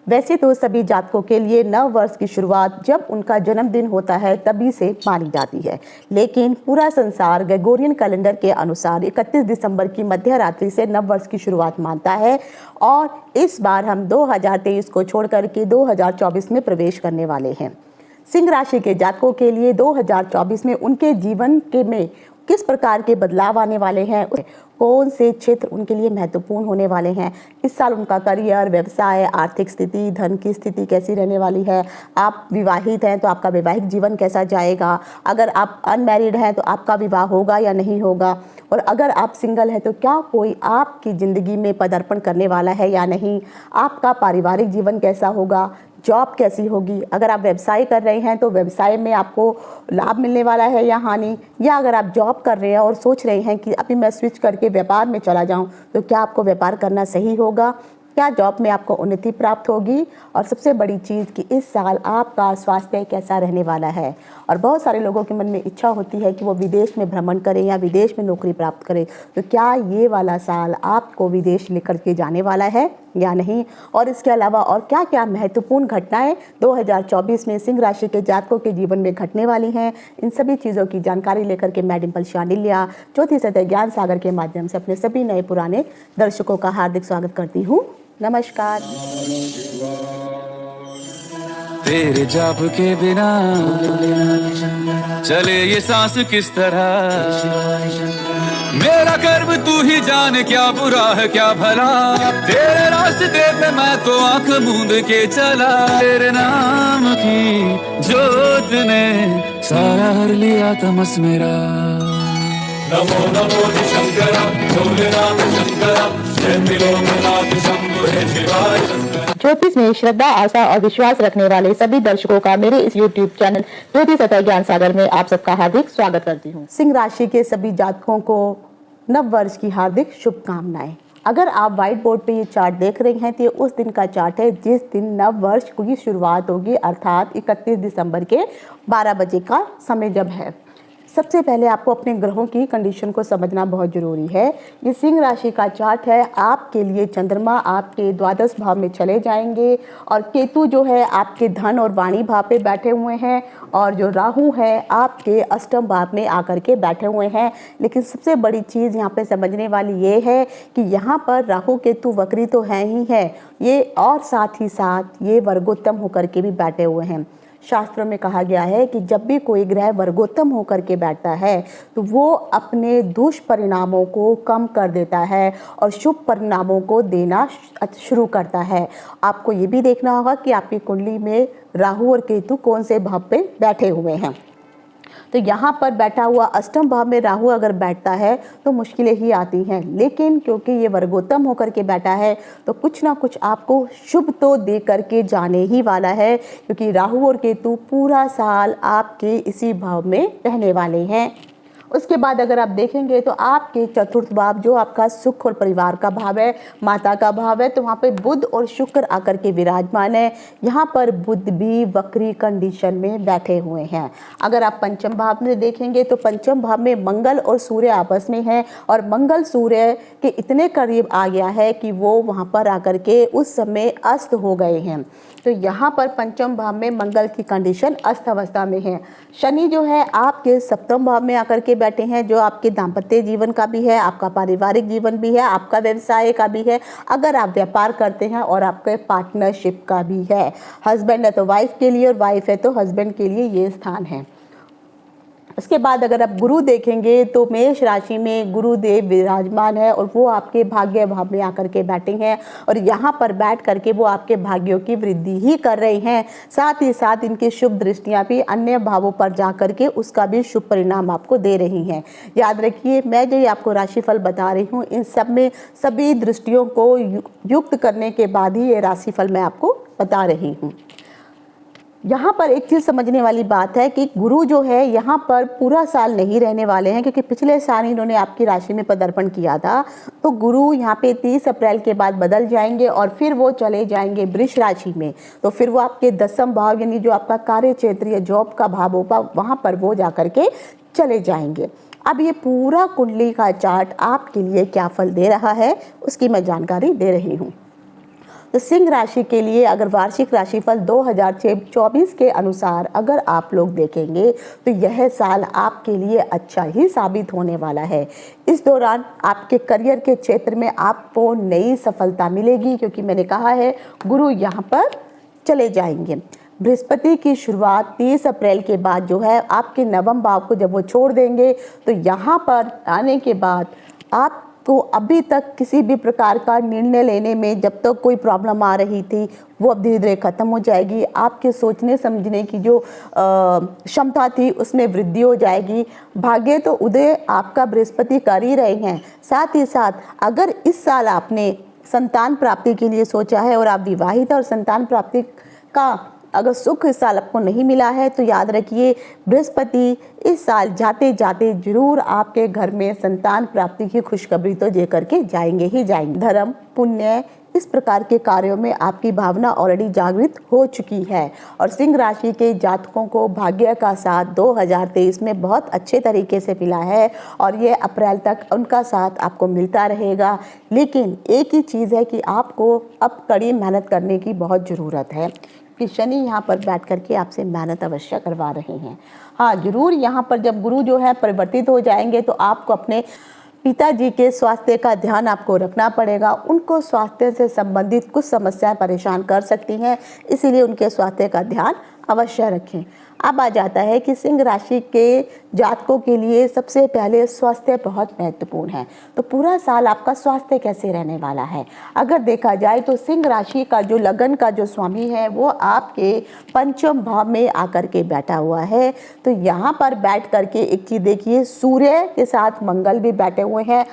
वैसे तो सभी जातकों के लिए नव वर्ष की शुरुआत जब उनका जन्मदिन होता है तभी से मानी जाती है, लेकिन पूरा संसार ग्रेगोरियन कैलेंडर के अनुसार 31 दिसंबर की मध्य रात्रि से नव वर्ष की शुरुआत मानता है। और इस बार हम 2023 को छोड़कर के 2024 में प्रवेश करने वाले हैं। सिंह राशि के जातकों के लिए 2024 में उनके जीवन के में किस प्रकार के बदलाव आने वाले हैं, कौन से क्षेत्र उनके लिए महत्वपूर्ण होने वाले हैं, इस साल उनका करियर, व्यवसाय, आर्थिक स्थिति, धन की स्थिति कैसी रहने वाली है, आप विवाहित हैं तो आपका वैवाहिक जीवन कैसा जाएगा, अगर आप अनमैरिड हैं तो आपका विवाह होगा या नहीं होगा, और अगर आप सिंगल हैं तो क्या कोई आपकी ज़िंदगी में पदार्पण करने वाला है या नहीं, आपका पारिवारिक जीवन कैसा होगा, जॉब कैसी होगी, अगर आप व्यवसाय कर रहे हैं तो व्यवसाय में आपको लाभ मिलने वाला है या हानि, या अगर आप जॉब कर रहे हैं और सोच रहे हैं कि अभी मैं स्विच करके व्यापार में चला जाऊं तो क्या आपको व्यापार करना सही होगा, क्या जॉब में आपको उन्नति प्राप्त होगी, और सबसे बड़ी चीज़ कि इस साल आपका स्वास्थ्य कैसा रहने वाला है। और बहुत सारे लोगों के मन में इच्छा होती है कि वो विदेश में भ्रमण करें या विदेश में नौकरी प्राप्त करें, तो क्या ये वाला साल आपको विदेश लेकर के जाने वाला है या नहीं, और इसके अलावा और क्या क्या महत्वपूर्ण घटनाएं 2024 में सिंह राशि के जातकों के जीवन में घटने वाली हैं, इन सभी चीज़ों की जानकारी लेकर के मैं डिम्पल शांडिल्या ज्योतिष सतह ज्ञान सागर के माध्यम से अपने सभी नए पुराने दर्शकों का हार्दिक स्वागत करती हूँ। नमस्कार। तेरे जाप के बिना चले ये सांस किस तरह, मेरा कर्म तू ही जाने क्या बुरा है क्या भला, तेरे रास्ते पे मैं तो आंख मूंद के चला, तेरे नाम की जोत ने सारा हर लिया तमस मेरा। नमो नमो शंकर भोलेनाथ शंकर जय त्रिलोकनाथ शंभो हे शिवाय शंकर। ज्योतिष में श्रद्धा, आस्था और विश्वास रखने वाले सभी दर्शकों का मेरे इस YouTube चैनल ज्योतिष सतह ज्ञान सागर में आप सबका हार्दिक स्वागत करती हूँ। सिंह राशि के सभी जातकों को नव वर्ष की हार्दिक शुभकामनाएं। अगर आप व्हाइट बोर्ड पे ये चार्ट देख रहे हैं तो ये उस दिन का चार्ट है जिस दिन नव वर्ष की शुरुआत होगी, अर्थात 31 दिसंबर के 12 बजे का समय जब है। सबसे पहले आपको अपने ग्रहों की कंडीशन को समझना बहुत ज़रूरी है। ये सिंह राशि का चार्ट है। आपके लिए चंद्रमा आपके द्वादश भाव में चले जाएंगे और केतु जो है आपके धन और वाणी भाव पे बैठे हुए हैं, और जो राहु है आपके अष्टम भाव में आकर के बैठे हुए हैं। लेकिन सबसे बड़ी चीज़ यहाँ पे समझने वाली ये है कि यहाँ पर राहु केतु वक्री तो हैं ही है ये, और साथ ही साथ ये वर्गोत्तम होकर के भी बैठे हुए हैं। शास्त्रों में कहा गया है कि जब भी कोई ग्रह वर्गोत्तम होकर के बैठता है तो वो अपने दुष्परिणामों को कम कर देता है और शुभ परिणामों को देना शुरू करता है। आपको ये भी देखना होगा कि आपकी कुंडली में राहु और केतु कौन से भाव पे बैठे हुए हैं। तो यहाँ पर बैठा हुआ अष्टम भाव में राहु अगर बैठता है तो मुश्किलें ही आती हैं, लेकिन क्योंकि ये वर्गोत्तम होकर के बैठा है तो कुछ ना कुछ आपको शुभ तो दे करके जाने ही वाला है, क्योंकि राहु और केतु पूरा साल आपके इसी भाव में रहने वाले हैं। उसके बाद अगर आप देखेंगे तो आपके चतुर्थ भाव जो आपका सुख और परिवार का भाव है, माता का भाव है, तो वहाँ पे बुध और शुक्र आकर के विराजमान है। यहाँ पर बुध भी वक्री कंडीशन में बैठे हुए हैं। अगर आप पंचम भाव में देखेंगे तो पंचम भाव में मंगल और सूर्य आपस में हैं, और मंगल सूर्य के इतने करीब आ गया है कि वो वहाँ पर आकर के उस समय अस्त हो गए हैं। तो यहाँ पर पंचम भाव में मंगल की कंडीशन अस्त अवस्था में है। शनि जो है आपके सप्तम भाव में आकर के बैठे हैं, जो आपके दाम्पत्य जीवन का भी है, आपका पारिवारिक जीवन भी है, आपका व्यवसाय का भी है, अगर आप व्यापार करते हैं, और आपके पार्टनरशिप का भी है। हस्बैंड है तो वाइफ के लिए, और वाइफ है तो हस्बैंड के लिए ये स्थान है। उसके बाद अगर आप गुरु देखेंगे तो मेष राशि में गुरुदेव विराजमान है, और वो आपके भाग्य भाव में आकर के बैठे हैं, और यहाँ पर बैठ करके वो आपके भाग्यों की वृद्धि ही कर रहे हैं। साथ ही साथ इनकी शुभ दृष्टियाँ भी अन्य भावों पर जा करके उसका भी शुभ परिणाम आपको दे रही हैं। याद रखिए, मैं जो ये आपको राशिफल बता रही हूँ इन सब में सभी दृष्टियों को युक्त करने के बाद ही ये राशिफल मैं आपको बता रही हूँ। यहाँ पर एक चीज़ समझने वाली बात है कि गुरु जो है यहाँ पर पूरा साल नहीं रहने वाले हैं, क्योंकि पिछले साल इन्होंने आपकी राशि में पदार्पण किया था। तो गुरु यहाँ पे 30 अप्रैल के बाद बदल जाएंगे और फिर वो चले जाएंगे वृष राशि में। तो फिर वो आपके दसम भाव यानी जो आपका कार्य क्षेत्र या जॉब का भाव होगा वहाँ पर वो जा करके चले जाएंगे। अब ये पूरा कुंडली का चार्ट आपके लिए क्या फल दे रहा है उसकी मैं जानकारी दे रही हूँ। तो सिंह राशि के लिए अगर वार्षिक राशिफल 2024 के अनुसार अगर आप लोग देखेंगे तो यह साल आपके लिए अच्छा ही साबित होने वाला है। इस दौरान आपके करियर के क्षेत्र में आपको नई सफलता मिलेगी, क्योंकि मैंने कहा है गुरु यहाँ पर चले जाएंगे। बृहस्पति की शुरुआत 30 अप्रैल के बाद जो है आपके नवम भाव को जब वो छोड़ देंगे तो यहाँ पर आने के बाद आपको अभी तक किसी भी प्रकार का निर्णय लेने में जब तक कोई प्रॉब्लम आ रही थी वो अब धीरे धीरे खत्म हो जाएगी। आपके सोचने समझने की जो क्षमता थी उसमें वृद्धि हो जाएगी। भाग्य तो उदय आपका बृहस्पति कर ही रहे हैं। साथ ही साथ अगर इस साल आपने संतान प्राप्ति के लिए सोचा है और आप विवाहित और संतान प्राप्ति का अगर सुख इस साल आपको नहीं मिला है तो याद रखिए बृहस्पति इस साल जाते जाते जरूर आपके घर में संतान प्राप्ति की खुशखबरी तो दे करके जाएंगे ही जाएंगे। धर्म पुण्य इस प्रकार के कार्यों में आपकी भावना ऑलरेडी जागृत हो चुकी है और सिंह राशि के जातकों को भाग्य का साथ 2023 में बहुत अच्छे तरीके से मिला है और ये अप्रैल तक उनका साथ आपको मिलता रहेगा। लेकिन एक ही चीज़ है कि आपको अब कड़ी मेहनत करने की बहुत ज़रूरत है कि शनि यहाँ पर बैठ करके आपसे मेहनत अवश्य करवा रहे हैं। हाँ जरूर यहाँ पर जब गुरु जो है परिवर्तित हो जाएंगे तो आपको अपने पिताजी के स्वास्थ्य का ध्यान आपको रखना पड़ेगा। उनको स्वास्थ्य से संबंधित कुछ समस्याएं परेशान कर सकती हैं, इसीलिए उनके स्वास्थ्य का ध्यान अवश्य रखें। अब आ जाता है कि सिंह राशि के जातकों के लिए सबसे पहले स्वास्थ्य बहुत महत्वपूर्ण है। तो पूरा साल आपका स्वास्थ्य कैसे रहने वाला है? अगर देखा जाए तो सिंह राशि का जो लगन का जो स्वामी है वो आपके पंचम भाव में आकर के बैठा हुआ है। तो यहाँ पर बैठ करके एक चीज़ देखिए, सूर्य के साथ मंगल भी बैठे हुए हैं।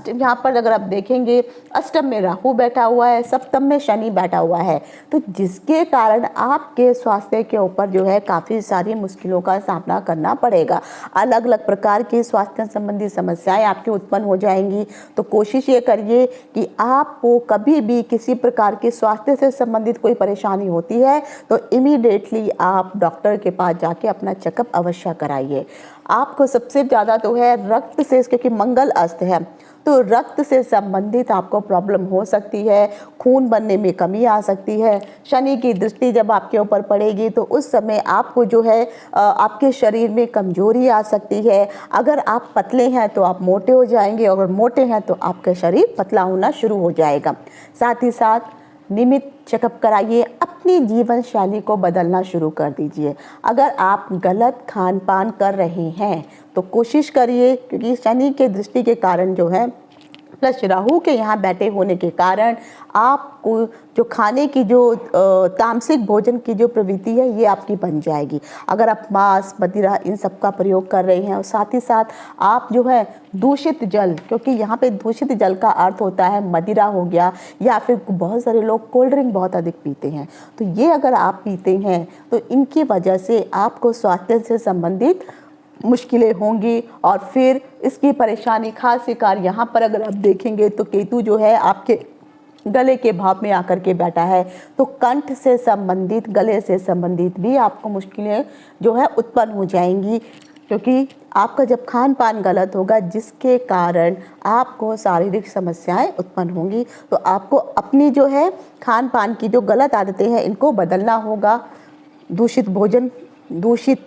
यहाँ पर अगर आप देखेंगे अष्टम में राहु बैठा हुआ है, सप्तम में शनि बैठा हुआ है। तो जिसके कारण आपके स्वास्थ्य के ऊपर जो है काफ़ी सारी मुश्किलों का सामना करना पड़ेगा। अलग अलग प्रकार की स्वास्थ्य संबंधी समस्याएं आपकी उत्पन्न हो जाएंगी। तो कोशिश ये करिए कि आपको कभी भी किसी प्रकार की स्वास्थ्य से संबंधित कोई परेशानी होती है तो इमीडिएटली आप डॉक्टर के पास जाके अपना चेकअप अवश्य कराइए। आपको सबसे ज़्यादा तो है रक्त से, क्योंकि मंगल अस्त है तो रक्त से संबंधित आपको प्रॉब्लम हो सकती है, खून बनने में कमी आ सकती है। शनि की दृष्टि जब आपके ऊपर पड़ेगी तो उस समय आपको जो है आपके शरीर में कमजोरी आ सकती है। अगर आप पतले हैं तो आप मोटे हो जाएंगे, अगर मोटे हैं तो आपका शरीर पतला होना शुरू हो जाएगा। साथ ही साथ नियमित चेकअप कराइए, अपनी जीवन शैली को बदलना शुरू कर दीजिए। अगर आप गलत खान पान कर रहे हैं तो कोशिश करिए, क्योंकि शनि के दृष्टि के कारण जो है प्लस राहु के यहाँ बैठे होने के कारण आपको जो खाने की जो तामसिक भोजन की जो प्रवृत्ति है ये आपकी बन जाएगी। अगर आप मांस मदिरा इन सब का प्रयोग कर रहे हैं और साथ ही साथ आप जो है दूषित जल, क्योंकि यहाँ पे दूषित जल का अर्थ होता है मदिरा हो गया या फिर बहुत सारे लोग कोल्ड ड्रिंक बहुत अधिक पीते हैं, तो ये अगर आप पीते हैं तो इनकी वजह से आपको स्वास्थ्य से संबंधित मुश्किलें होंगी और फिर इसकी परेशानी खास शिकार यहाँ पर अगर आप देखेंगे तो केतु जो है आपके गले के भाव में आकर के बैठा है। तो कंठ से संबंधित, गले से संबंधित भी आपको मुश्किलें जो है उत्पन्न हो जाएंगी, क्योंकि आपका जब खान पान गलत होगा जिसके कारण आपको शारीरिक समस्याएं उत्पन्न होंगी। तो आपको अपनी जो है खान पान की जो गलत आदतें हैं इनको बदलना होगा। दूषित भोजन, दूषित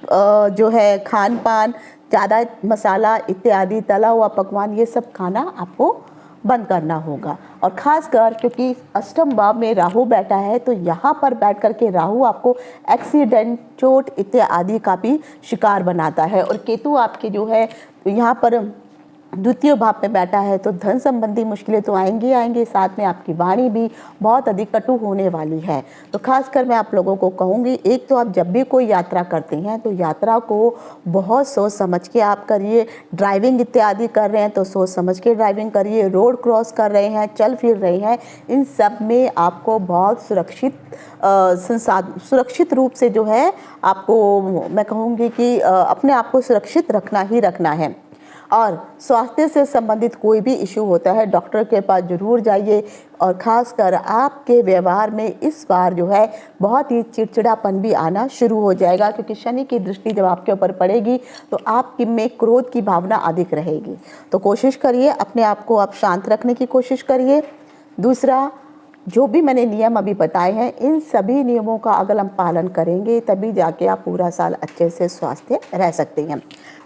जो है खान पान, ज़्यादा मसाला इत्यादि तला हुआ पकवान ये सब खाना आपको बंद करना होगा। और ख़ासकर क्योंकि अष्टम भाव में राहु बैठा है तो यहाँ पर बैठ कर के राहु आपको एक्सीडेंट, चोट इत्यादि का भी शिकार बनाता है। और केतु आपके जो है यहाँ पर द्वितीय भाव में बैठा है तो धन संबंधी मुश्किलें तो आएंगी, साथ में आपकी वाणी भी बहुत अधिक कटु होने वाली है। तो खासकर मैं आप लोगों को कहूँगी, एक तो आप जब भी कोई यात्रा करते हैं तो यात्रा को बहुत सोच समझ के आप करिए। ड्राइविंग इत्यादि कर रहे हैं तो सोच समझ के ड्राइविंग करिए। रोड क्रॉस कर रहे हैं, चल फिर रहे हैं, इन सब में आपको बहुत सुरक्षित रूप से जो है आपको मैं कहूँगी कि अपने आप को सुरक्षित रखना ही रखना है। और स्वास्थ्य से संबंधित कोई भी इशू होता है डॉक्टर के पास ज़रूर जाइए। और ख़ासकर आपके व्यवहार में इस बार जो है बहुत ही चिड़चिड़ापन भी आना शुरू हो जाएगा, क्योंकि शनि की दृष्टि जब आपके ऊपर पड़ेगी तो आपकी में क्रोध की भावना अधिक रहेगी। तो कोशिश करिए अपने आप को आप शांत रखने की कोशिश करिए। दूसरा, जो भी मैंने नियम अभी बताए हैं, इन सभी नियमों का अगर हम पालन करेंगे तभी जाके आप पूरा साल अच्छे से स्वस्थ रह सकते हैं।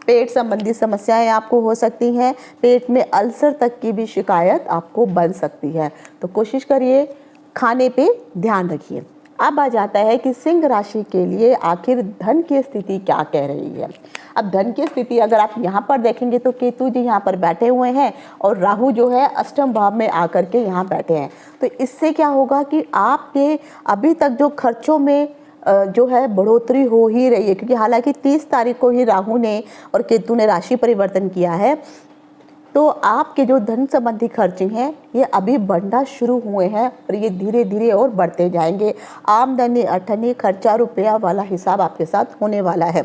पेट संबंधी समस्याएं आपको हो सकती हैं, पेट में अल्सर तक की भी शिकायत आपको बन सकती है, तो कोशिश करिए खाने पे ध्यान रखिए। अब आ जाता है कि सिंह राशि के लिए आखिर धन की स्थिति क्या कह रही है। अब धन की स्थिति अगर आप यहाँ पर देखेंगे तो केतु जी यहाँ पर बैठे हुए हैं और राहु जो है अष्टम भाव में आकर के यहाँ बैठे हैं। तो इससे क्या होगा कि आपके अभी तक जो खर्चों में जो है बढ़ोतरी हो ही रही है, क्योंकि हालांकि 30 तारीख को ही राहु ने और केतु ने राशि परिवर्तन किया है, तो आपके जो धन संबंधी खर्चे हैं ये अभी बढ़ना शुरू हुए हैं और ये धीरे धीरे और बढ़ते जाएंगे। आमदनी अठनी खर्चा रुपया वाला हिसाब आपके साथ होने वाला है।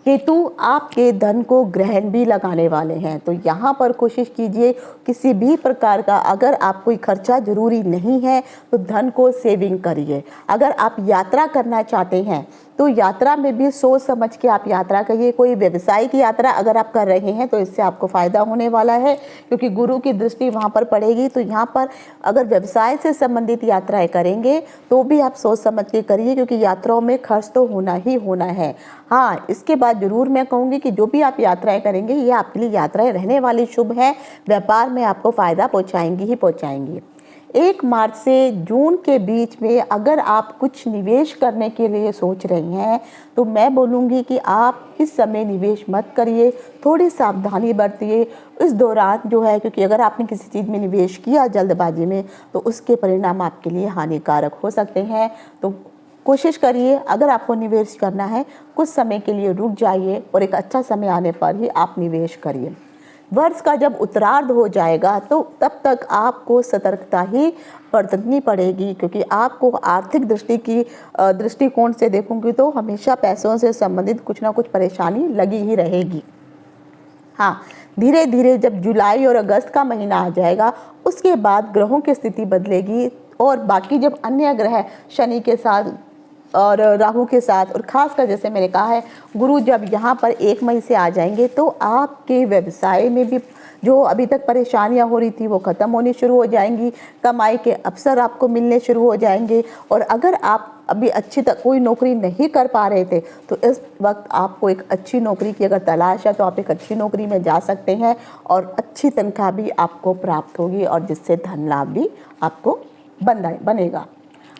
केतु आपके धन को ग्रहण भी लगाने वाले हैं, तो यहाँ पर कोशिश कीजिए किसी भी प्रकार का अगर आप कोई खर्चा जरूरी नहीं है तो धन को सेविंग करिए। अगर आप यात्रा करना चाहते हैं तो यात्रा में भी सोच समझ के आप यात्रा करिए। कोई व्यवसाय की यात्रा अगर आप कर रहे हैं तो इससे आपको फ़ायदा होने वाला है, क्योंकि गुरु की दृष्टि वहाँ पर पड़ेगी। तो यहाँ पर अगर व्यवसाय से संबंधित यात्राएं करेंगे तो भी आप सोच समझ के करिए, क्योंकि यात्राओं में खर्च तो होना ही होना है। हाँ, इसके बाद जरूर मैं कहूँगी कि जो भी आप यात्राएं करेंगे ये आपके लिए यात्राएं रहने वाली शुभ है, व्यापार में आपको फ़ायदा पहुँचाएंगी ही पहुँचाएंगी। 1 मार्च से जून के बीच में अगर आप कुछ निवेश करने के लिए सोच रहे हैं तो मैं बोलूँगी कि आप इस समय निवेश मत करिए, थोड़ी सावधानी बरतिए इस दौरान जो है, क्योंकि अगर आपने किसी चीज़ में निवेश किया जल्दबाजी में तो उसके परिणाम आपके लिए हानिकारक हो सकते हैं। तो कोशिश करिए अगर आपको निवेश करना है कुछ समय के लिए रुक जाइए और एक अच्छा समय आने पर ही आप निवेश करिए। वर्ष का जब उत्तरार्ध हो जाएगा तो तब तक आपको सतर्कता ही बरतनी पड़ेगी, क्योंकि आपको आर्थिक दृष्टिकोण से देखूंगी तो हमेशा पैसों से संबंधित कुछ ना कुछ परेशानी लगी ही रहेगी। हाँ, धीरे धीरे जब जुलाई और अगस्त का महीना आ जाएगा उसके बाद ग्रहों की स्थिति बदलेगी और बाकी जब अन्य ग्रह शनि के साथ और राहु के साथ और खासकर जैसे मैंने कहा है गुरु जब यहाँ पर 1 मई से आ जाएंगे तो आपके व्यवसाय में भी जो अभी तक परेशानियाँ हो रही थी वो ख़त्म होनी शुरू हो जाएंगी, कमाई के अवसर आपको मिलने शुरू हो जाएंगे। और अगर आप अभी अच्छी तक कोई नौकरी नहीं कर पा रहे थे तो इस वक्त आपको एक अच्छी नौकरी की अगर तलाश है तो आप एक अच्छी नौकरी में जा सकते हैं और अच्छी तनख्वाह भी आपको प्राप्त होगी और जिससे धन लाभ भी आपको बनेगा।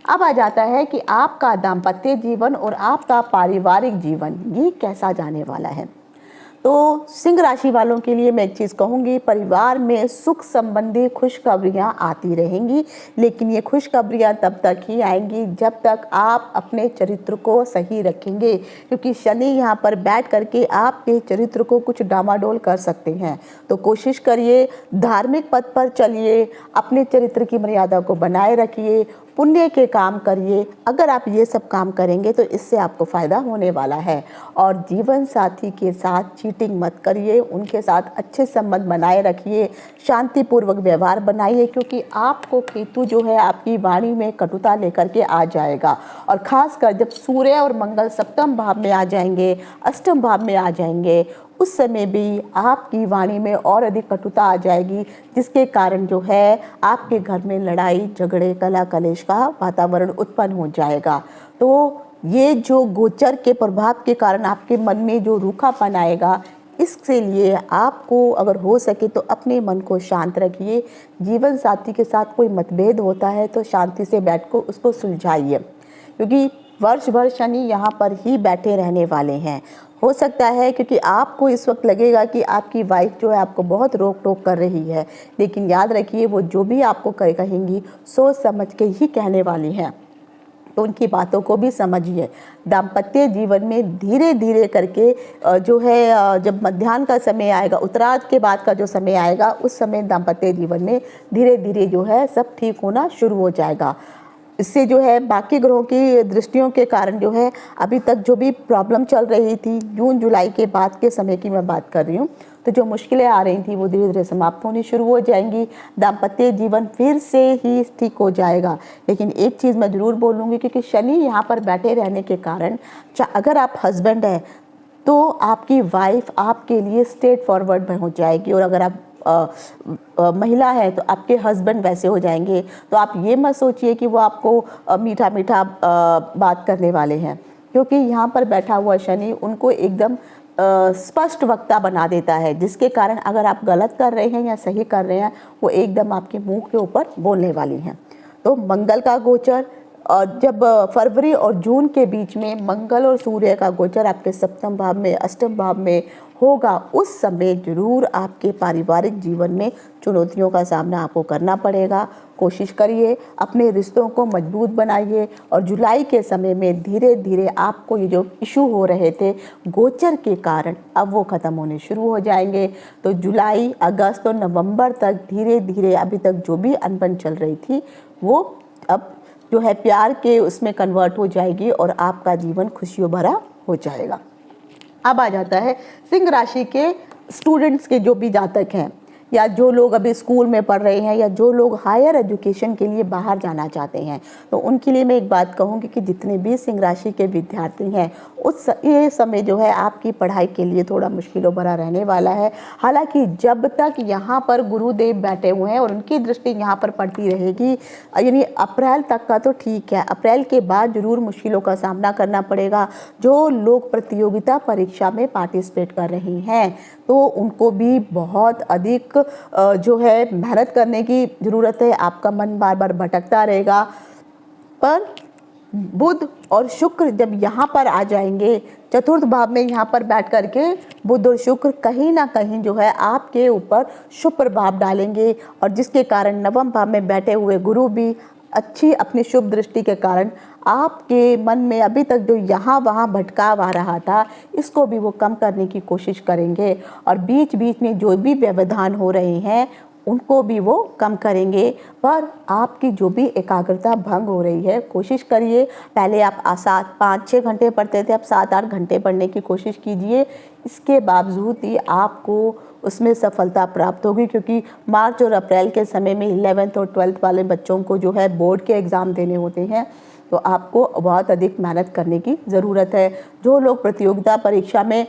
अब आ जाता है कि आपका दाम्पत्य जीवन और आपका पारिवारिक जीवन ये कैसा जाने वाला है। तो सिंह राशि वालों के लिए मैं एक चीज़ कहूँगी, परिवार में सुख संबंधी खुशखबरियाँ आती रहेंगी, लेकिन ये खुशखबरियाँ तब तक ही आएंगी जब तक आप अपने चरित्र को सही रखेंगे, क्योंकि शनि यहाँ पर बैठ करके आपके चरित्र को कुछ डामाडोल कर सकते हैं। तो कोशिश करिए धार्मिक पथ पर चलिए, अपने चरित्र की मर्यादा को बनाए रखिए, पुण्य के काम करिए। अगर आप ये सब काम करेंगे तो इससे आपको फ़ायदा होने वाला है। और जीवन साथी के साथ चीटिंग मत करिए, उनके साथ अच्छे संबंध बनाए रखिए, शांतिपूर्वक व्यवहार बनाइए, क्योंकि आपको केतु जो है आपकी वाणी में कटुता लेकर के आ जाएगा। और ख़ासकर जब सूर्य और मंगल सप्तम भाव में आ जाएंगे, अष्टम भाव में आ जाएंगे, उस समय भी आपकी वाणी में और अधिक कटुता आ जाएगी, जिसके कारण जो है आपके घर में लड़ाई झगड़े कलह कलेश का वातावरण उत्पन्न हो जाएगा। तो ये जो गोचर के प्रभाव के कारण आपके मन में जो रूखापन आएगा, इसके लिए आपको अगर हो सके तो अपने मन को शांत रखिए। जीवन साथी के साथ कोई मतभेद होता है तो शांति से बैठ कर उसको सुलझाइए, क्योंकि वर्ष भर शनि यहाँ पर ही बैठे रहने वाले हैं। हो सकता है क्योंकि आपको इस वक्त लगेगा कि आपकी वाइफ जो है आपको बहुत रोक टोक कर रही है, लेकिन याद रखिए वो जो भी आपको कहेंगी सोच समझ के ही कहने वाली हैं, तो उनकी बातों को भी समझिए। दाम्पत्य जीवन में धीरे धीरे करके जो है जब मध्याह्न का समय आएगा, उत्तरार्ध के बाद का जो समय आएगा, उस समय दाम्पत्य जीवन में धीरे धीरे जो है सब ठीक होना शुरू हो जाएगा। इससे जो है बाकी ग्रहों की दृष्टियों के कारण जो है अभी तक जो भी प्रॉब्लम चल रही थी, जून जुलाई के बाद के समय की मैं बात कर रही हूँ, तो जो मुश्किलें आ रही थी वो धीरे धीरे समाप्त होनी शुरू हो जाएंगी। दाम्पत्य जीवन फिर से ही ठीक हो जाएगा। लेकिन एक चीज़ मैं ज़रूर बोलूँगी, क्योंकि शनि यहाँ पर बैठे रहने के कारण अगर आप हस्बैंड हैं तो आपकी वाइफ आपके लिए स्ट्रेट फॉरवर्ड में हो जाएगी, और अगर आप महिला है तो आपके हस्बैंड वैसे हो जाएंगे। तो आप ये मत सोचिए कि वो आपको मीठा मीठा बात करने वाले हैं, क्योंकि यहाँ पर बैठा हुआ शनि उनको एकदम स्पष्ट वक्ता बना देता है, जिसके कारण अगर आप गलत कर रहे हैं या सही कर रहे हैं वो एकदम आपके मुंह के ऊपर बोलने वाली हैं। तो मंगल का गोचर, और जब फरवरी और जून के बीच में मंगल और सूर्य का गोचर आपके सप्तम भाव में, अष्टम भाव में होगा, उस समय जरूर आपके पारिवारिक जीवन में चुनौतियों का सामना आपको करना पड़ेगा। कोशिश करिए, अपने रिश्तों को मजबूत बनाइए, और जुलाई के समय में धीरे धीरे आपको ये जो इशू हो रहे थे गोचर के कारण अब वो ख़त्म होने शुरू हो जाएंगे। तो जुलाई, अगस्त और नवंबर तक धीरे धीरे अभी तक जो भी अनबन चल रही थी वो अब जो है प्यार के उसमें कन्वर्ट हो जाएगी और आपका जीवन खुशियों भरा हो जाएगा। अब आ जाता है सिंह राशि के स्टूडेंट्स के जो भी जातक हैं, या जो लोग अभी स्कूल में पढ़ रहे हैं, या जो लोग हायर एजुकेशन के लिए बाहर जाना चाहते हैं, तो उनके लिए मैं एक बात कहूँगी कि जितने भी सिंह राशि के विद्यार्थी हैं ये समय जो है आपकी पढ़ाई के लिए थोड़ा मुश्किलों भरा रहने वाला है। हालांकि जब तक यहाँ पर गुरुदेव बैठे हुए हैं और उनकी दृष्टि यहाँ पर पड़ती रहेगी, यानी अप्रैल तक का तो ठीक है, अप्रैल के बाद जरूर मुश्किलों का सामना करना पड़ेगा। जो लोग प्रतियोगिता परीक्षा में पार्टिसिपेट कर रही हैं तो उनको भी बहुत अधिक जो है मेहनत करने की ज़रूरत है। आपका मन बार बार भटकता रहेगा, पर बुध और शुक्र जब यहाँ पर आ जाएंगे चतुर्थ भाव में, यहाँ पर बैठ करके बुध और शुक्र कहीं ना कहीं जो है आपके ऊपर शुभ प्रभाव डालेंगे, और जिसके कारण नवम भाव में बैठे हुए गुरु भी अच्छी अपनी शुभ दृष्टि के कारण आपके मन में अभी तक जो यहाँ वहाँ भटकाव आ रहा था इसको भी वो कम करने की कोशिश करेंगे, और बीच बीच में जो भी व्यवधान हो रहे हैं उनको भी वो कम करेंगे। पर आपकी जो भी एकाग्रता भंग हो रही है, कोशिश करिए, पहले आप 5-6 घंटे पढ़ते थे, अब 7-8 घंटे पढ़ने की कोशिश कीजिए। इसके बावजूद ही आपको उसमें सफलता प्राप्त होगी, क्योंकि मार्च और अप्रैल के समय में 11th और 12th वाले बच्चों को जो है बोर्ड के एग्ज़ाम देने होते हैं, तो आपको बहुत अधिक मेहनत करने की ज़रूरत है। जो लोग प्रतियोगिता परीक्षा में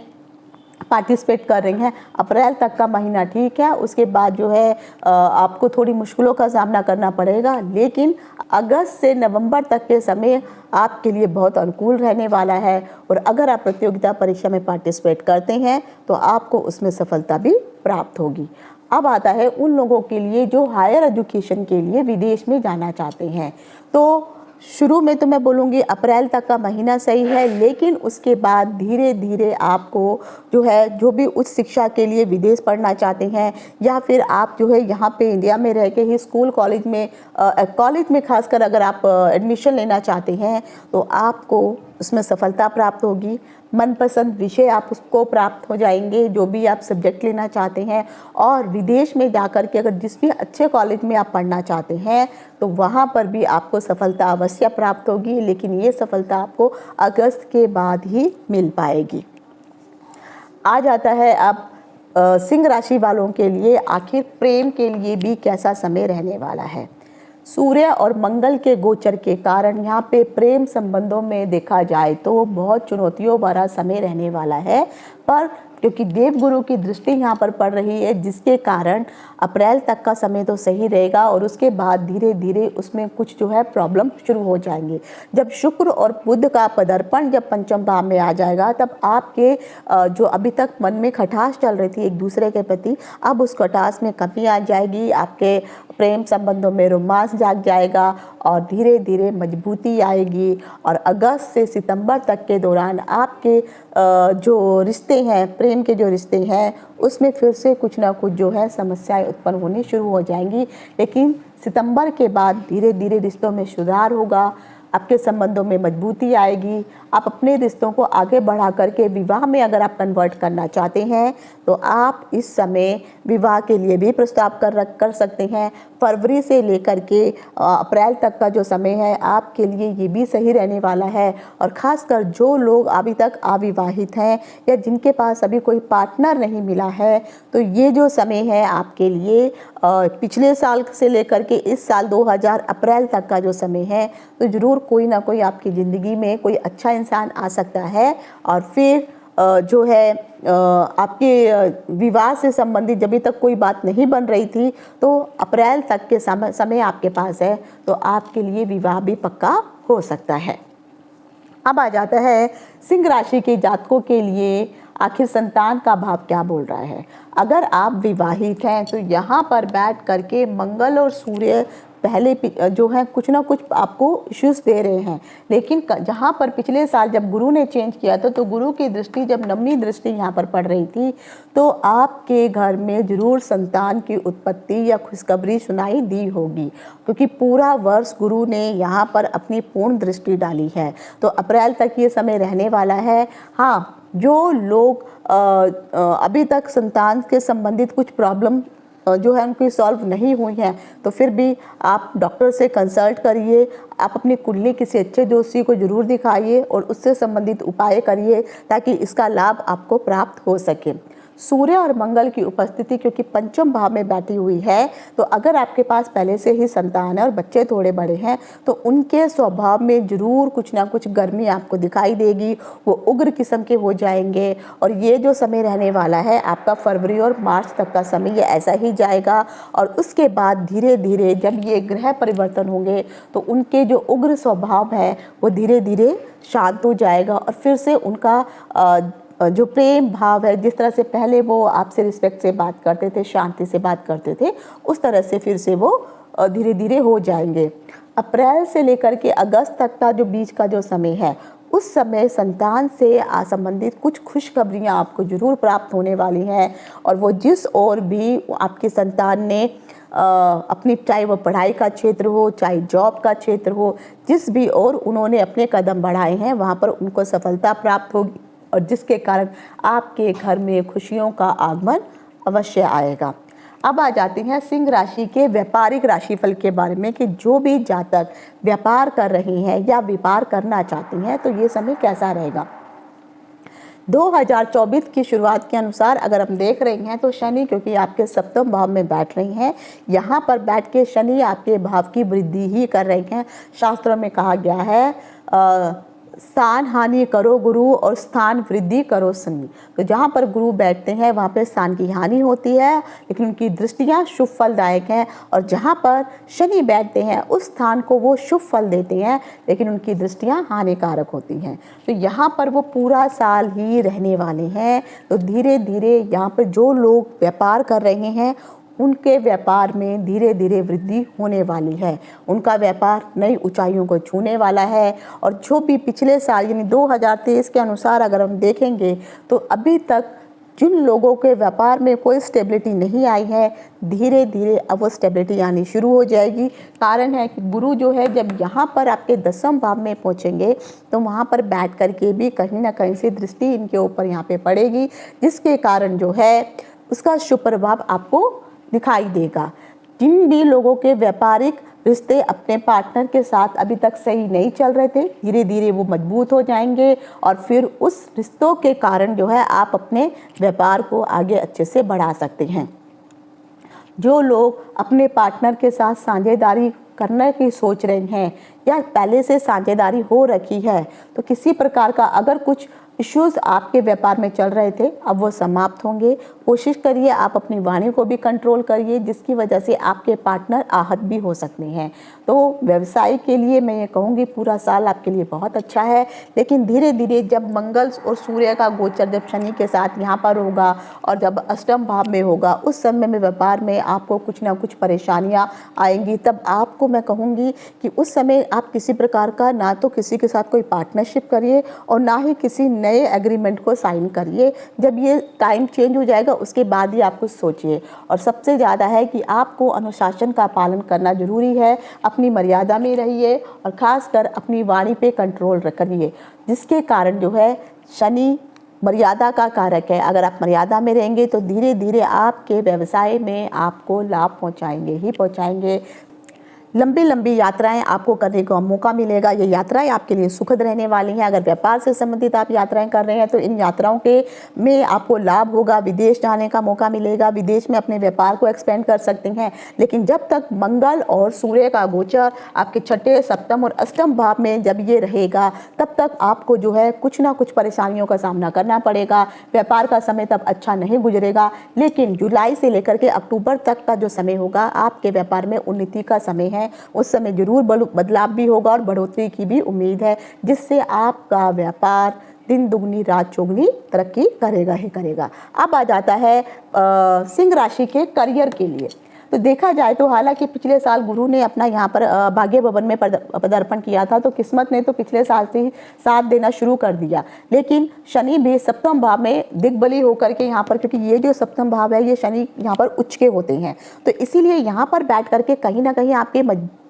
पार्टिसिपेट कर रही हैं, अप्रैल तक का महीना ठीक है, उसके बाद जो है आपको थोड़ी मुश्किलों का सामना करना पड़ेगा, लेकिन अगस्त से नवंबर तक के समय आपके लिए बहुत अनुकूल रहने वाला है। और अगर आप प्रतियोगिता परीक्षा में पार्टिसिपेट करते हैं तो आपको उसमें सफलता भी प्राप्त होगी। अब आता है उन लोगों के लिए जो हायर एजुकेशन के लिए विदेश में जाना चाहते हैं। तो शुरू में तो मैं बोलूँगी अप्रैल तक का महीना सही है, लेकिन उसके बाद धीरे धीरे आपको जो है जो भी उच्च शिक्षा के लिए विदेश पढ़ना चाहते हैं, या फिर आप जो है यहाँ पे इंडिया में रह के ही स्कूल कॉलेज में खासकर अगर आप एडमिशन लेना चाहते हैं तो आपको उसमें सफलता प्राप्त होगी। मनपसंद विषय आप उसको प्राप्त हो जाएंगे जो भी आप सब्जेक्ट लेना चाहते हैं, और विदेश में जाकर के अगर जिस भी अच्छे कॉलेज में आप पढ़ना चाहते हैं तो वहाँ पर भी आपको सफलता अवश्य प्राप्त होगी, लेकिन ये सफलता आपको अगस्त के बाद ही मिल पाएगी। आ जाता है अब सिंह राशि वालों के लिए आखिर प्रेम के लिए भी कैसा समय रहने वाला है। सूर्य और मंगल के गोचर के कारण यहाँ पे प्रेम संबंधों में देखा जाए तो बहुत चुनौतियों भरा समय रहने वाला है, पर क्योंकि देवगुरु की दृष्टि यहाँ पर पड़ रही है, जिसके कारण अप्रैल तक का समय तो सही रहेगा, और उसके बाद धीरे धीरे उसमें कुछ जो है प्रॉब्लम शुरू हो जाएंगे। जब शुक्र और बुध का पदार्पण जब पंचम भाव में आ जाएगा, तब आपके जो अभी तक मन में खटास चल रही थी एक दूसरे के प्रति, अब उस खटास में कमी आ जाएगी। आपके प्रेम संबंधों में रोमांस जाग जाएगा और धीरे धीरे मजबूती आएगी, और अगस्त से सितंबर तक के दौरान आपके जो रिश्ते हैं, प्रेम के जो रिश्ते हैं, उसमें फिर से कुछ ना कुछ जो है समस्याएं उत्पन्न होनी शुरू हो जाएंगी। लेकिन सितंबर के बाद धीरे धीरे रिश्तों में सुधार होगा, आपके संबंधों में मजबूती आएगी। आप अपने रिश्तों को आगे बढ़ा करके विवाह में अगर आप कन्वर्ट करना चाहते हैं तो आप इस समय विवाह के लिए भी प्रस्ताव कर सकते हैं। फरवरी से लेकर के अप्रैल तक का जो समय है आपके लिए ये भी सही रहने वाला है, और ख़ासकर जो लोग अभी तक अविवाहित हैं या जिनके पास अभी कोई पार्टनर नहीं मिला है, तो ये जो समय है आपके लिए पिछले साल से लेकर के इस साल 2000 अप्रैल तक का जो समय है, तो ज़रूर कोई ना कोई आपकी ज़िंदगी में कोई अच्छा इंसान आ सकता है, और फिर जो है आपके विवाह से संबंधित जब तक कोई बात नहीं बन रही थी, तो अप्रैल तक के समय आपके पास है, तो आपके लिए विवाह भी पक्का हो सकता है। अब आ जाता है सिंह राशि के जातकों के लिए आखिर संतान का भाव क्या बोल रहा है। अगर आप विवाहित हैं तो यहाँ पर बैठ करके मंगल और सूर्य पहले जो है कुछ ना कुछ आपको इश्यूज दे रहे हैं, लेकिन जहाँ पर पिछले साल जब गुरु ने चेंज किया था तो गुरु की दृष्टि जब नवमी दृष्टि यहाँ पर पड़ रही थी, तो आपके घर में जरूर संतान की उत्पत्ति या खुशखबरी सुनाई दी होगी, क्योंकि पूरा वर्ष गुरु ने यहाँ पर अपनी पूर्ण दृष्टि डाली है। तो अप्रैल तक ये समय रहने वाला है। हाँ, जो लोग अभी तक संतान के संबंधित कुछ प्रॉब्लम जो है उनकी सॉल्व नहीं हुई हैं, तो फिर भी आप डॉक्टर से कंसल्ट करिए। आप अपनी कुंडली किसी अच्छे जोशी को ज़रूर दिखाइए और उससे संबंधित उपाय करिए ताकि इसका लाभ आपको प्राप्त हो सके। सूर्य और मंगल की उपस्थिति क्योंकि पंचम भाव में बैठी हुई है, तो अगर आपके पास पहले से ही संतान है और बच्चे थोड़े बड़े हैं, तो उनके स्वभाव में ज़रूर कुछ ना कुछ गर्मी आपको दिखाई देगी। वो उग्र किस्म के हो जाएंगे और ये जो समय रहने वाला है आपका फरवरी और मार्च तक का समय, ये ऐसा ही जाएगा। और उसके बाद धीरे धीरे जब ये ग्रह परिवर्तन होंगे तो उनके जो उग्र स्वभाव है वो धीरे धीरे शांत हो जाएगा और फिर से उनका जो प्रेम भाव है, जिस तरह से पहले वो आपसे रिस्पेक्ट से बात करते थे, शांति से बात करते थे, उस तरह से फिर से वो धीरे धीरे हो जाएंगे। अप्रैल से लेकर के अगस्त तक का जो बीच का जो समय है, उस समय संतान से संबंधित कुछ खुशखबरियाँ आपको ज़रूर प्राप्त होने वाली हैं। और वो जिस ओर भी आपके संतान ने अपनी, चाहे वो पढ़ाई का क्षेत्र हो, चाहे जॉब का क्षेत्र हो, जिस भी ओर उन्होंने अपने कदम बढ़ाए हैं वहाँ पर उनको सफलता प्राप्त होगी और जिसके कारण आपके घर में खुशियों का आगमन अवश्य आएगा। अब आ जाते हैं सिंह राशि के व्यापारिक राशिफल के बारे में कि जो भी जातक व्यापार कर रहे हैं या व्यापार करना चाहते हैं तो ये समय कैसा रहेगा। 2024 की शुरुआत के अनुसार अगर हम देख रहे हैं तो शनि क्योंकि आपके सप्तम भाव में बैठ रहे हैं, यहाँ पर बैठ के शनि आपके भाव की वृद्धि ही कर रहे हैं। शास्त्रों में कहा गया है स्थान हानि करो गुरु और स्थान वृद्धि करो शनि। तो जहाँ पर गुरु बैठते हैं वहाँ पर स्थान की हानि होती है, लेकिन उनकी दृष्टियाँ शुभ फलदायक हैं। और जहाँ पर शनि बैठते हैं उस स्थान को वो शुभ फल देते हैं, लेकिन उनकी दृष्टियाँ हानिकारक होती हैं। तो यहाँ पर वो पूरा साल ही रहने वाले हैं। तो धीरे धीरे यहाँ पर जो लोग व्यापार कर रहे हैं उनके व्यापार में धीरे धीरे वृद्धि होने वाली है। उनका व्यापार नई ऊंचाइयों को छूने वाला है। और जो भी पिछले साल यानी 2023 के अनुसार अगर हम देखेंगे तो अभी तक जिन लोगों के व्यापार में कोई स्टेबिलिटी नहीं आई है, धीरे धीरे अब वो स्टेबिलिटी आनी शुरू हो जाएगी। कारण है कि गुरु जो है जब यहाँ पर आपके 10वें भाव में पहुँचेंगे तो वहाँ पर बैठ कर के भी कहीं ना कहीं से दृष्टि इनके ऊपर यहाँ पे पड़ेगी, जिसके कारण जो है उसका शुभ प्रभाव आपको दिखाई देगा। जिन भी लोगों के व्यापारिक रिश्ते अपने पार्टनर के साथ अभी तक सही नहीं चल रहे थे, धीरे धीरे वो मजबूत हो जाएंगे और फिर उस रिश्तों के कारण जो है आप अपने व्यापार को आगे अच्छे से बढ़ा सकते हैं। जो लोग अपने पार्टनर के साथ साझेदारी करने की सोच रहे हैं या पहले से साझेदारी हो रखी है, तो किसी प्रकार का अगर कुछ इश्यूज आपके व्यापार में चल रहे थे अब वो समाप्त होंगे। कोशिश करिए आप अपनी वाणी को भी कंट्रोल करिए, जिसकी वजह से आपके पार्टनर आहत भी हो सकते हैं। तो व्यवसाय के लिए मैं ये कहूँगी पूरा साल आपके लिए बहुत अच्छा है, लेकिन धीरे धीरे जब मंगल और सूर्य का गोचर जब शनि के साथ यहाँ पर होगा और जब अष्टम भाव में होगा, उस समय में व्यापार में आपको कुछ ना कुछ परेशानियाँ आएंगी। तब आपको मैं कहूँगी कि उस समय आप किसी प्रकार का ना तो किसी के साथ कोई पार्टनरशिप करिए और ना ही किसी नए एग्रीमेंट को साइन करिए। जब ये टाइम चेंज हो जाएगा उसके बाद ही आप कुछ सोचिए। और सबसे ज़्यादा है कि आपको अनुशासन का पालन करना जरूरी है, अपनी मर्यादा में रहिए और ख़ासकर अपनी वाणी पे कंट्रोल करिए, जिसके कारण जो है शनि मर्यादा का कारक है। अगर आप मर्यादा में रहेंगे तो धीरे धीरे आपके व्यवसाय में आपको लाभ पहुंचाएंगे ही पहुंचाएंगे। लंबी लंबी यात्राएं आपको करने का मौका मिलेगा। ये यात्राएं आपके लिए सुखद रहने वाली हैं। अगर व्यापार से संबंधित आप यात्राएं कर रहे हैं तो इन यात्राओं के में आपको लाभ होगा, विदेश जाने का मौका मिलेगा, विदेश में अपने व्यापार को एक्सपेंड कर सकते हैं। लेकिन जब तक मंगल और सूर्य का गोचर आपके छठे, सप्तम और अष्टम भाव में जब ये रहेगा, तब तक आपको जो है कुछ ना कुछ परेशानियों का सामना करना पड़ेगा। व्यापार का समय तब अच्छा नहीं गुजरेगा। लेकिन जुलाई से लेकर के अक्टूबर तक का जो समय होगा आपके व्यापार में उन्नति का समय है। उस समय जरूर बदलाव भी होगा और बढ़ोतरी की भी उम्मीद है, जिससे आपका व्यापार दिन दुगनी रात चौगुनी तरक्की करेगा ही करेगा। अब आ जाता है सिंह राशि के करियर के लिए। तो देखा जाए तो हालांकि पिछले साल गुरु ने अपना यहाँ पर भाग्य भवन में पदार्पण किया था, तो किस्मत ने तो पिछले साल से ही साथ देना शुरू कर दिया। लेकिन शनि भी सप्तम भाव में दिग्बली होकर के यहाँ पर, क्योंकि ये जो सप्तम भाव है ये शनि यहाँ पर उच्च के होते हैं, तो इसीलिए यहाँ पर बैठ करके कहीं ना कहीं आपके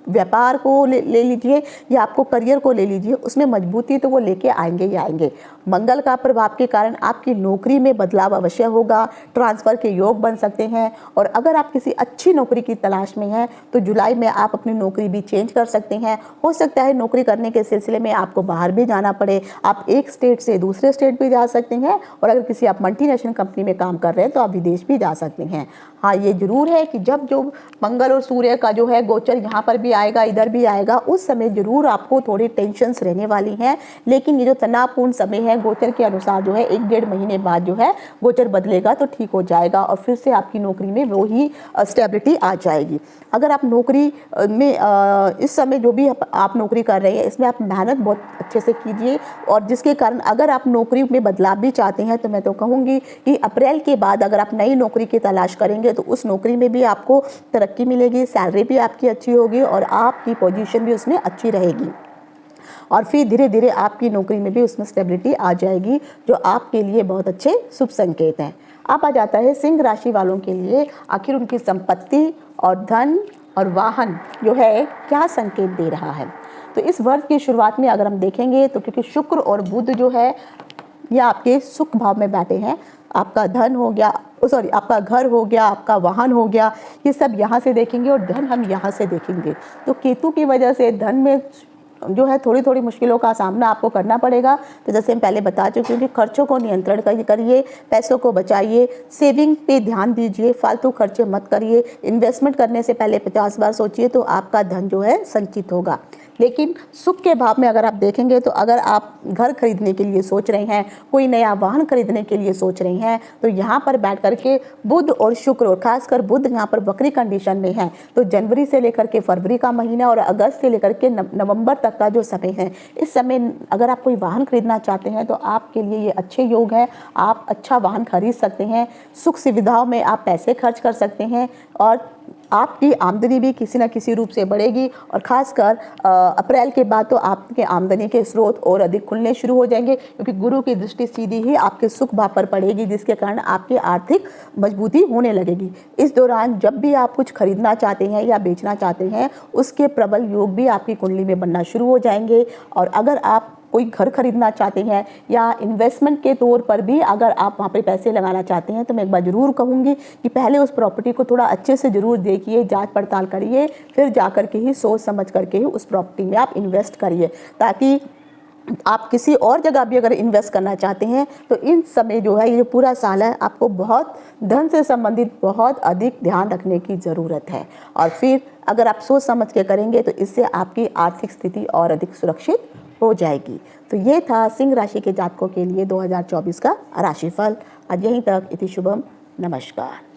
व्यापार को ले लीजिए या आपको करियर को ले लीजिए, उसमें मजबूती तो वो लेके आएंगे ही आएंगे। मंगल का प्रभाव के कारण आपकी नौकरी में बदलाव अवश्य होगा, ट्रांसफ़र के योग बन सकते हैं। और अगर आप किसी अच्छी नौकरी की तलाश में हैं तो जुलाई में आप अपनी नौकरी भी चेंज कर सकते हैं। हो सकता है नौकरी करने के सिलसिले में आपको बाहर भी जाना पड़े, आप एक स्टेट से दूसरे स्टेट भी जा सकते हैं। और अगर किसी आप मल्टीनेशनल कंपनी में काम कर रहे हैं तो आप विदेश भी जा सकते हैं। हाँ, ये जरूर है कि जब जो मंगल और सूर्य का जो है गोचर यहाँ पर भी आएगा, इधर भी आएगा, उस समय जरूर आपको थोड़ी टेंशन्स रहने वाली हैं। लेकिन ये जो तनावपूर्ण समय है गोचर के अनुसार जो है 1-1.5 महीने बाद जो है गोचर बदलेगा तो ठीक हो जाएगा और फिर से आपकी नौकरी में वो ही स्टेबिलिटी आ जाएगी। अगर आप नौकरी में इस समय जो भी आप नौकरी कर रहे हैं इसमें आप मेहनत बहुत अच्छे से कीजिए, और जिसके कारण अगर आप नौकरी में बदलाव भी चाहते हैं तो मैं तो कहूँगी कि अप्रैल के बाद अगर आप नई नौकरी की तलाश करेंगे तो उस नौकरी में भी आपको तरक्की मिलेगी, सैलरी भी आपकी अच्छी होगी और आपकी पोजीशन भी उसमें अच्छी रहेगी। और फिर धीरे धीरे आपकी नौकरी में भी उसमें स्टेबिलिटी आ जाएगी, जो आपके लिए बहुत अच्छे शुभ संकेत हैं। अब आ जाता है सिंह राशि वालों के लिए आखिर उनकी संपत्ति और धन और वाहन जो है क्या संकेत दे रहा है। तो इस वर्ष की शुरुआत में अगर हम देखेंगे तो क्योंकि शुक्र और बुध जो है ये आपके सुख भाव में बैठे हैं, आपका धन हो गया, सॉरी आपका घर हो गया, आपका वाहन हो गया, ये सब यहाँ से देखेंगे और धन हम यहाँ से देखेंगे। तो केतु की वजह से धन में जो है थोड़ी थोड़ी मुश्किलों का सामना आपको करना पड़ेगा। तो जैसे हम पहले बता चुके हैं कि खर्चों को नियंत्रण करिए, पैसों को बचाइए, सेविंग पे ध्यान दीजिए, फालतू खर्चे मत करिए, इन्वेस्टमेंट करने से पहले 50 बार सोचिए तो आपका धन जो है संचित होगा। लेकिन सुख के भाव में अगर आप देखेंगे तो अगर आप घर खरीदने के लिए सोच रहे हैं, कोई नया वाहन खरीदने के लिए सोच रहे हैं, तो यहाँ पर बैठ करके बुध और शुक्र और खासकर बुध यहाँ पर वक्री कंडीशन में है, तो जनवरी से लेकर के फरवरी का महीना और अगस्त से लेकर के नवंबर तक का जो समय है, इस समय अगर आप कोई वाहन खरीदना चाहते हैं तो आपके लिए ये अच्छे योग हैं। आप अच्छा वाहन खरीद सकते हैं, सुख सुविधाओं में आप पैसे खर्च कर सकते हैं और आपकी आमदनी भी किसी न किसी रूप से बढ़ेगी। और ख़ासकर अप्रैल के बाद तो आपके आमदनी के स्रोत और अधिक खुलने शुरू हो जाएंगे, क्योंकि गुरु की दृष्टि सीधी ही आपके सुख भाव पर पड़ेगी, जिसके कारण आपकी आर्थिक मजबूती होने लगेगी। इस दौरान जब भी आप कुछ खरीदना चाहते हैं या बेचना चाहते हैं, उसके प्रबल योग भी आपकी कुंडली में बनना शुरू हो जाएंगे। और अगर आप कोई घर खरीदना चाहते हैं या इन्वेस्टमेंट के तौर पर भी अगर आप वहाँ पे पैसे लगाना चाहते हैं, तो मैं एक बार ज़रूर कहूँगी कि पहले उस प्रॉपर्टी को थोड़ा अच्छे से ज़रूर देखिए, जांच पड़ताल करिए, फिर जाकर के ही सोच समझ करके ही उस प्रॉपर्टी में आप इन्वेस्ट करिए, ताकि आप किसी और जगह भी अगर इन्वेस्ट करना चाहते हैं तो इन समय जो है ये पूरा साल है आपको बहुत धन से संबंधित बहुत अधिक ध्यान रखने की ज़रूरत है। और फिर अगर आप सोच समझ के करेंगे तो इससे आपकी आर्थिक स्थिति और अधिक सुरक्षित हो जाएगी। तो ये था सिंह राशि के जातकों के लिए 2024 का राशिफल। आज यहीं तक, इति शुभम, नमस्कार।